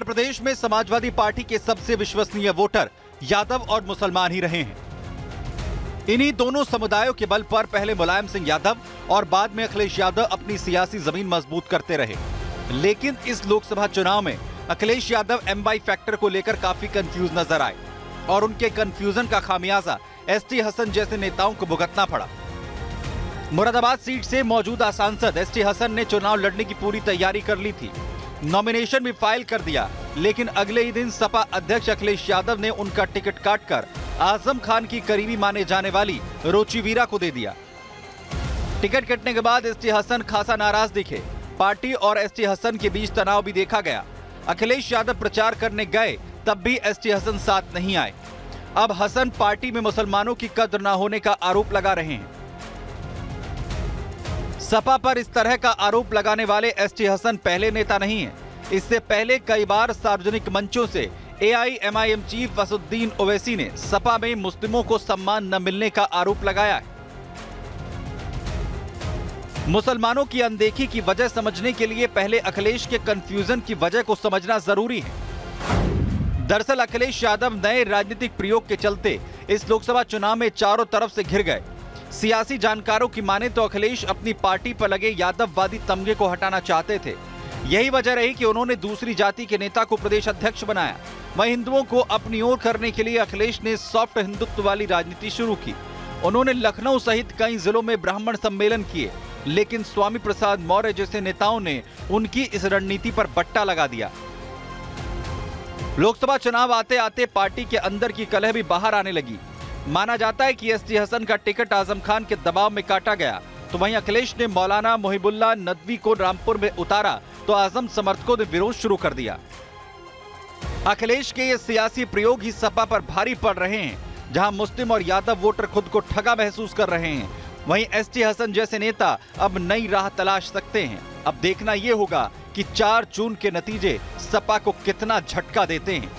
उत्तर प्रदेश में समाजवादी पार्टी के सबसे विश्वसनीय वोटर यादव और मुसलमान ही रहे हैं। इन्हीं दोनों समुदायों के बल पर पहले मुलायम सिंह यादव और बाद में अखिलेश यादव अपनी सियासी जमीन मजबूत करते रहे। लेकिन इस लोकसभा चुनाव में अखिलेश यादव एमवाई फैक्टर को लेकर काफी कंफ्यूज नजर आए और उनके कंफ्यूजन का खामियाजा एसटी हसन जैसे नेताओं को भुगतना पड़ा। मुरादाबाद सीट से मौजूदा सांसद एसटी हसन ने चुनाव लड़ने की पूरी तैयारी कर ली थी, नॉमिनेशन भी फाइल कर दिया, लेकिन अगले ही दिन सपा अध्यक्ष अखिलेश यादव ने उनका टिकट काटकर आजम खान की करीबी माने जाने वाली रोची वीरा को दे दिया। टिकट कटने के बाद एसटी हसन खासा नाराज दिखे। पार्टी और एसटी हसन के बीच तनाव भी देखा गया। अखिलेश यादव प्रचार करने गए तब भी एसटी हसन साथ नहीं आए। अब हसन पार्टी में मुसलमानों की कद्र न होने का आरोप लगा रहे हैं। सपा पर इस तरह का आरोप लगाने वाले एसटी हसन पहले नेता नहीं हैं। इससे पहले कई बार सार्वजनिक मंचों से एआईएमआईएम चीफ असदुद्दीन ओवैसी ने सपा में मुस्लिमों को सम्मान न मिलने का आरोप लगाया है। मुसलमानों की अनदेखी की वजह समझने के लिए पहले अखिलेश के कंफ्यूजन की वजह को समझना जरूरी है। दरअसल अखिलेश यादव नए राजनीतिक प्रयोग के चलते इस लोकसभा चुनाव में चारों तरफ से घिर गए। सियासी जानकारों की माने तो अखिलेश अपनी पार्टी पर लगे यादववादी तमगे को हटाना चाहते थे। यही वजह रही कि उन्होंने दूसरी जाति के नेता को प्रदेश अध्यक्ष बनाया। वहीं हिंदुओं को अपनी ओर करने के लिए अखिलेश ने सॉफ्ट हिंदुत्व वाली राजनीति शुरू की। उन्होंने लखनऊ सहित कई जिलों में ब्राह्मण सम्मेलन किए, लेकिन स्वामी प्रसाद मौर्य जैसे नेताओं ने उनकी इस रणनीति पर बट्टा लगा दिया। लोकसभा चुनाव आते आते पार्टी के अंदर की कलह भी बाहर आने लगी। माना जाता है कि एसटी हसन का टिकट आजम खान के दबाव में काटा गया, तो वहीं अखिलेश ने मौलाना मोहिबुल्लाह नदवी को रामपुर में उतारा तो आजम समर्थकों ने विरोध शुरू कर दिया। अखिलेश के ये सियासी प्रयोग ही सपा पर भारी पड़ रहे हैं, जहां मुस्लिम और यादव वोटर खुद को ठगा महसूस कर रहे हैं। वहीं एसटी हसन जैसे नेता अब नई राह तलाश सकते हैं। अब देखना यह होगा कि 4 जून के नतीजे सपा को कितना झटका देते हैं।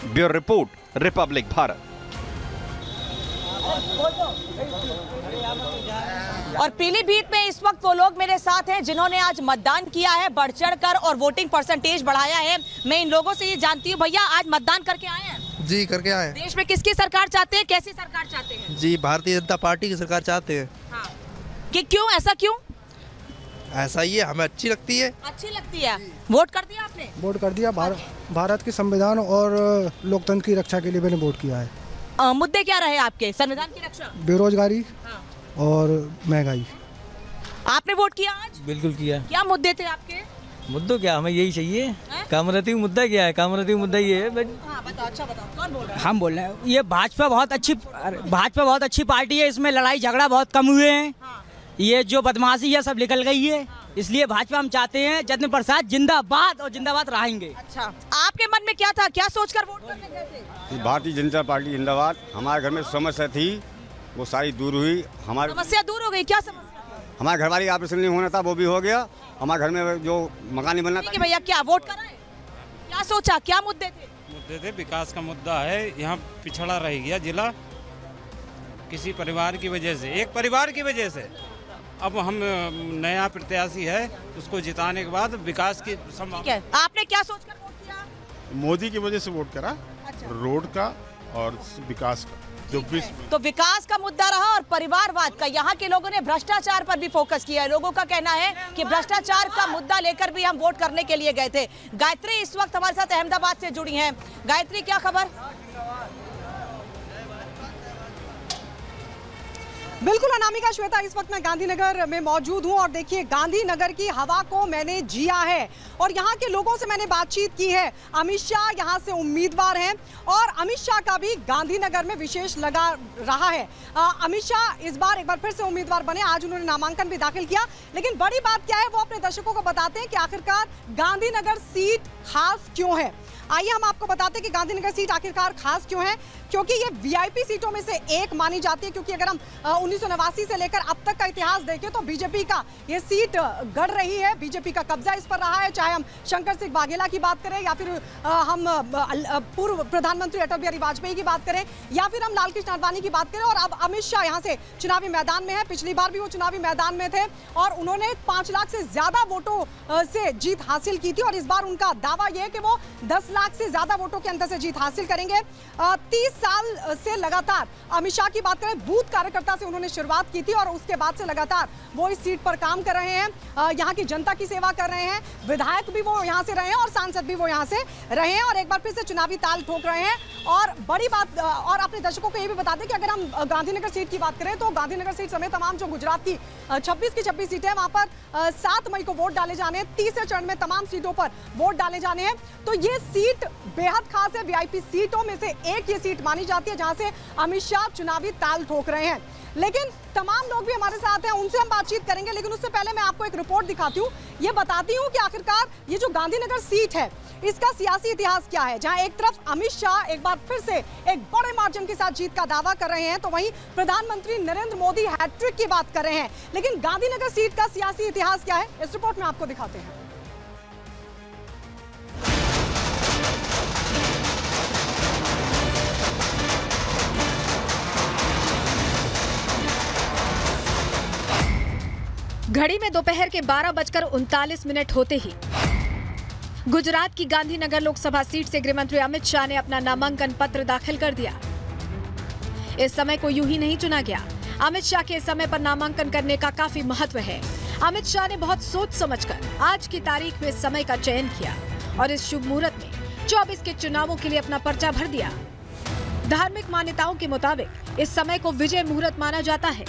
Bureau report, Republic Bharat. और पीलीभीत में इस वक्त वो लोग मेरे साथ हैं जिन्होंने आज मतदान किया है बढ़ चढ़कर और वोटिंग परसेंटेज बढ़ाया है। मैं इन लोगों से ये जानती हूँ, भैया आज मतदान करके आए हैं? जी करके आए। देश में किसकी सरकार चाहते हैं, कैसी सरकार चाहते हैं? जी भारतीय जनता पार्टी की सरकार चाहते हैं। हाँ। कि क्यों, ऐसा क्यों? ऐसा ही है, हमें अच्छी लगती है। अच्छी लगती है। वोट कर दिया आपने? वोट कर दिया। भारत के संविधान और लोकतंत्र की रक्षा के लिए मैंने वोट किया है। मुद्दे क्या रहे आपके संविधान की रक्षा? बेरोजगारी और महंगाई। आपने वोट किया आज? बिल्कुल किया। क्या मुद्दे थे आपके? मुद्दों क्या, हमें यही चाहिए। कामराती मुद्दा क्या है? कामराती मुद्दा ये है। बताओ, अच्छा बताओ, कौन बोल रहा है? हम बोल रहे हैं, ये भाजपा बहुत अच्छी पार्टी है। इसमें लड़ाई झगड़ा बहुत कम हुए हैं। ये जो बदमाशी है सब निकल गई है। इसलिए भाजपा हम चाहते हैं जतिन प्रसाद जिंदाबाद और जिंदाबाद रहेंगे। अच्छा, आपके मन में क्या था, क्या सोचकर वोट करने गए थे? भारतीय जनता पार्टी जिंदाबाद। हमारे घर में समस्या थी, वो सारी दूर हुई। हमारी समस्या दूर हो गई? क्या समस्या थी? हमारे घरवाली का ऑपरेशन नहीं होना था, वो भी हो गया। हमारे घर में जो मकान नहीं बनना था। भैया क्या वोट कराए? क्या सोचा, क्या मुद्दे थे? मुद्दे थे, विकास का मुद्दा है। यहाँ पिछड़ा रह गया जिला किसी परिवार की वजह से, एक परिवार की वजह से। अब हम नया प्रत्याशी है, उसको जिताने के बाद विकास की संभावना। आपने क्या सोचकर वोट किया? मोदी की वजह से वोट करा। अच्छा। रोड का और विकास का जो तो विकास का मुद्दा रहा और परिवारवाद का। यहाँ के लोगों ने भ्रष्टाचार पर भी फोकस किया है। लोगों का कहना है कि भ्रष्टाचार का मुद्दा लेकर भी हम वोट करने के लिए गए थे। गायत्री इस वक्त हमारे साथ अहमदाबाद से जुड़ी हैं। गायत्री, क्या खबर? बिल्कुल अनामिका, श्वेता, इस वक्त मैं गांधीनगर में मौजूद हूं और देखिए गांधीनगर की हवा को मैंने जिया है और यहाँ के लोगों से मैंने बातचीत की है। अमित शाह यहाँ से उम्मीदवार हैं और अमित शाह का भी गांधीनगर में विशेष लगा रहा है। अमित शाह इस बार एक बार फिर से उम्मीदवार बने। आज उन्होंने नामांकन भी दाखिल किया, लेकिन बड़ी बात क्या है वो अपने दर्शकों को बताते हैं कि आखिरकार गांधीनगर सीट खास क्यों है। आइए हम आपको बताते हैं कि गांधीनगर सीट आखिरकार खास क्यों है। क्योंकि ये वीआईपी सीटों में से एक मानी जाती है, क्योंकि अगर हम 1989 से लेकर अब तक का इतिहास देखें तो बीजेपी का ये सीट गढ़ रही है, बीजेपी का कब्जा इस पर रहा है। चाहे हम शंकर सिंह वाघेला की बात करें या फिर हम पूर्व प्रधानमंत्री अटल बिहारी वाजपेयी की बात करें या फिर हम लाल कृष्ण आडवाणी की बात करें, और अब अमित शाह यहाँ से चुनावी मैदान में है। पिछली बार भी वो चुनावी मैदान में थे और उन्होंने 5 लाख से ज्यादा वोटों से जीत हासिल की थी, और इस बार उनका दावा यह है कि वो 10 लाख से ज्यादा वोटों के अंतर से जीत हासिल करेंगे। 30 साल से लगातार अमित शाह की बात करें, बूथ कार्यकर्ता से उन्होंने शुरुआत की थी और उसके बाद से लगातार वो इस सीट पर काम कर रहे हैं, यहाँ की जनता की सेवा कर रहे हैं। विधायक भी वो यहाँ से रहे हैं और सांसद भी वो यहाँ से रहे हैं और एक बार फिर से चुनावी ताल ठोक रहे हैं। और बड़ी बात, और अपने दर्शकों को ये भी बता दें कि अगर हम गांधीनगर सीट की बात करें तो गांधीनगर सीट समेत तमाम जो गुजरात की 26 की 26 सीटें हैं, वहां पर 7 मई को वोट डाले जाने हैं। तीसरे चरण में तमाम सीटों पर वोट डाले जाने हैं। तो ये सीट बेहद खास है, वीआईपी सीटों में से एक ये सीट मानी जाती है जहां से अमित शाह चुनावी ताल ठोक रहे हैं। लेकिन तमाम लोग भी हमारे साथ हैं, उनसे हम बातचीत करेंगे, लेकिन उससे पहले मैं आपको एक रिपोर्ट दिखाती हूँ। ये बताती हूँ कि आखिरकार ये जो गांधीनगर सीट है इसका सियासी इतिहास क्या है, जहां एक तरफ अमित शाह एक बार फिर से एक बड़े मार्जिन के साथ जीत का दावा कर रहे हैं, तो वहीं प्रधानमंत्री नरेंद्र मोदी हैट्रिक की बात कर रहे हैं। लेकिन गांधीनगर सीट का सियासी इतिहास क्या है, इस रिपोर्ट में आपको दिखाते हैं। घड़ी में दोपहर के 12:39 होते ही गुजरात की गांधीनगर लोकसभा सीट से गृहमंत्री अमित शाह ने अपना नामांकन पत्र दाखिल कर दिया। इस समय को यूं ही नहीं चुना गया। अमित शाह के समय पर नामांकन करने का काफी महत्व है। अमित शाह ने बहुत सोच समझकर आज की तारीख में समय का चयन किया और इस शुभ मुहूर्त में 24 के चुनावों के लिए अपना पर्चा भर दिया। धार्मिक मान्यताओं के मुताबिक इस समय को विजय मुहूर्त माना जाता है।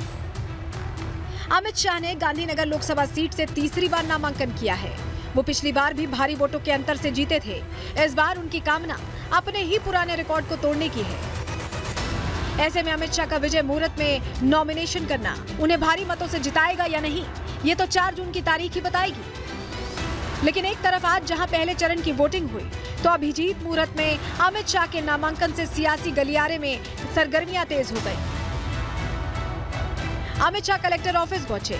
अमित शाह ने गांधीनगर लोकसभा सीट से तीसरी बार नामांकन किया है। वो पिछली बार भी भारी वोटों के अंतर से जीते थे। इस बार उनकी कामना अपने ही पुराने रिकॉर्ड को तोड़ने की है। ऐसे में अमित शाह का विजय मुहूर्त में नॉमिनेशन करना उन्हें भारी मतों से जिताएगा या नहीं, ये तो 4 जून की तारीख ही बताएगी। लेकिन एक तरफ आज जहां पहले चरण की वोटिंग हुई, तो अभिजीत मुहूर्त में अमित शाह के नामांकन से सियासी गलियारे में सरगर्मियां तेज हो गई। अमित शाह कलेक्टर ऑफिस पहुंचे।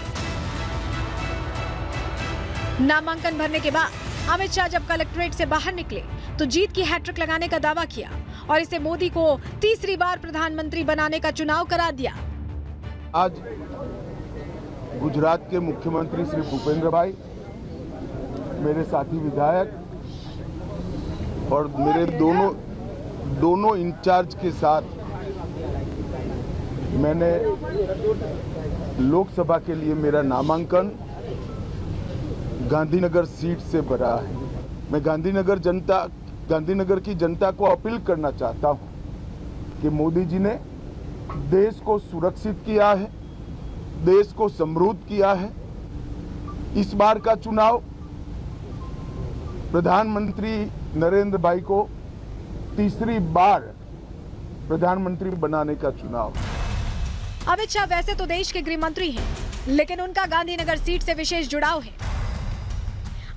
नामांकन भरने के बाद अमित शाह जब कलेक्ट्रेट से बाहर निकले तो जीत की हैट्रिक लगाने का दावा किया और इसे मोदी को तीसरी बार प्रधानमंत्री बनाने का चुनाव करार दिया। आज गुजरात के मुख्यमंत्री श्री भूपेंद्र भाई, मेरे साथी विधायक और मेरे दोनों इंचार्ज के साथ मैंने लोकसभा के लिए मेरा नामांकन गांधीनगर सीट से भरा है। मैं गांधीनगर की जनता को अपील करना चाहता हूं कि मोदी जी ने देश को सुरक्षित किया है, देश को समृद्ध किया है। इस बार का चुनाव प्रधानमंत्री नरेंद्र भाई को तीसरी बार प्रधानमंत्री बनाने का चुनाव। अमित शाह वैसे तो देश के गृह मंत्री हैं, लेकिन उनका गांधीनगर सीट से विशेष जुड़ाव है।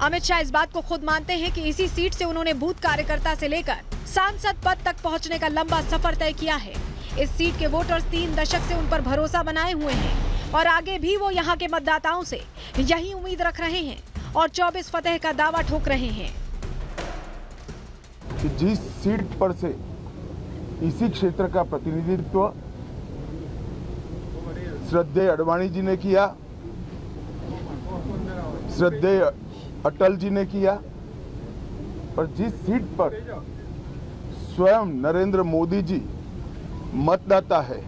अमित शाह इस बात को खुद मानते हैं कि इसी सीट से उन्होंने बूथ कार्यकर्ता से लेकर सांसद पद तक पहुंचने का लंबा सफर तय किया है। इस सीट के वोटर्स 3 दशक से उन पर भरोसा बनाए हुए हैं और आगे भी वो यहाँ के मतदाताओं से यही उम्मीद रख रहे हैं और 24 फतेह का दावा ठोक रहे हैं। जिस सीट पर से इसी क्षेत्र का प्रतिनिधित्व श्रद्धेय आडवाणी जी ने किया, श्रद्धेय अटल जी ने किया, और जिस सीट पर स्वयं नरेंद्र मोदी जी मतदाता है,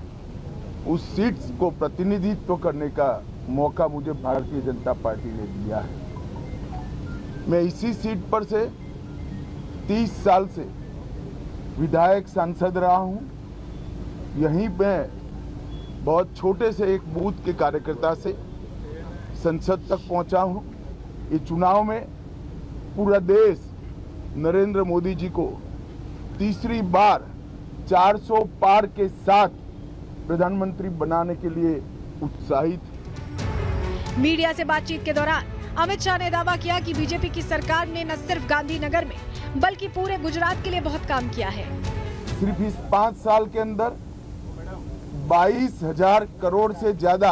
उस सीट को प्रतिनिधित्व करने का मौका मुझे भारतीय जनता पार्टी ने दिया है। मैं इसी सीट पर से 30 साल से विधायक सांसद रहा हूं। यहीं पे बहुत छोटे से एक बूथ के कार्यकर्ता से संसद तक पहुंचा हूं। इस चुनाव में पूरा देश नरेंद्र मोदी जी को तीसरी बार 400 पार के साथ प्रधानमंत्री बनाने के लिए उत्साहित। मीडिया से बातचीत के दौरान अमित शाह ने दावा किया कि बीजेपी की सरकार ने न सिर्फ गांधीनगर में बल्कि पूरे गुजरात के लिए बहुत काम किया है। सिर्फ इस 5 साल के अंदर 22,000 करोड़ से ज्यादा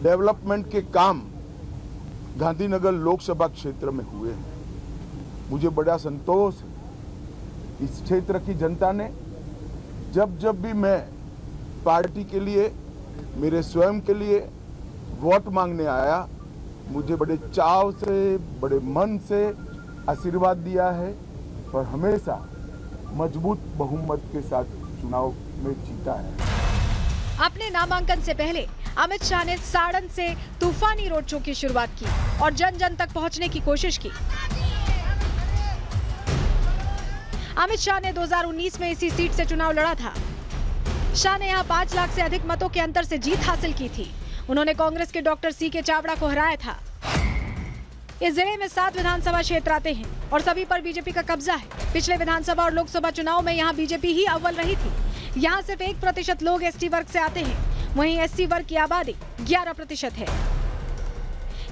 डेवलपमेंट के काम गांधीनगर लोकसभा क्षेत्र में हुए हैं। मुझे बड़ा संतोष है। इस क्षेत्र की जनता ने जब भी मैं पार्टी के लिए, मेरे स्वयं के लिए वोट मांगने आया, मुझे बड़े चाव से, बड़े मन से आशीर्वाद दिया है और हमेशा मजबूत बहुमत के साथ चुनाव में जीता है। अपने नामांकन से पहले अमित शाह ने साड़न से तूफानी रोड शो की शुरुआत की और जन जन तक पहुंचने की कोशिश की। अमित शाह ने 2019 में इसी सीट से चुनाव लड़ा था। शाह ने यहां 5 लाख से अधिक मतों के अंतर से जीत हासिल की थी। उन्होंने कांग्रेस के डॉक्टर सीके चावड़ा को हराया था। इस जिले में 7 विधानसभा क्षेत्र आते हैं और सभी पर बीजेपी का कब्जा है। पिछले विधानसभा और लोकसभा चुनाव में यहां बीजेपी ही अव्वल रही थी। यहां सिर्फ 1% लोग एसटी वर्ग से आते हैं, वहीं एससी वर्ग की आबादी 11% है।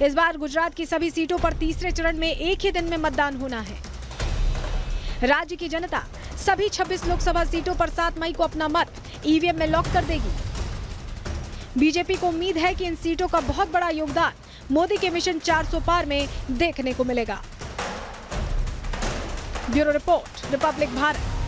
इस बार गुजरात की सभी सीटों पर तीसरे चरण में एक ही दिन में मतदान होना है। राज्य की जनता सभी 26 लोकसभा सीटों पर 7 मई को अपना मत ईवीएम में लॉक कर देगी। बीजेपी को उम्मीद है कि इन सीटों का बहुत बड़ा योगदान मोदी के मिशन 400 पार में देखने को मिलेगा। Bureau report, Republic Bharat.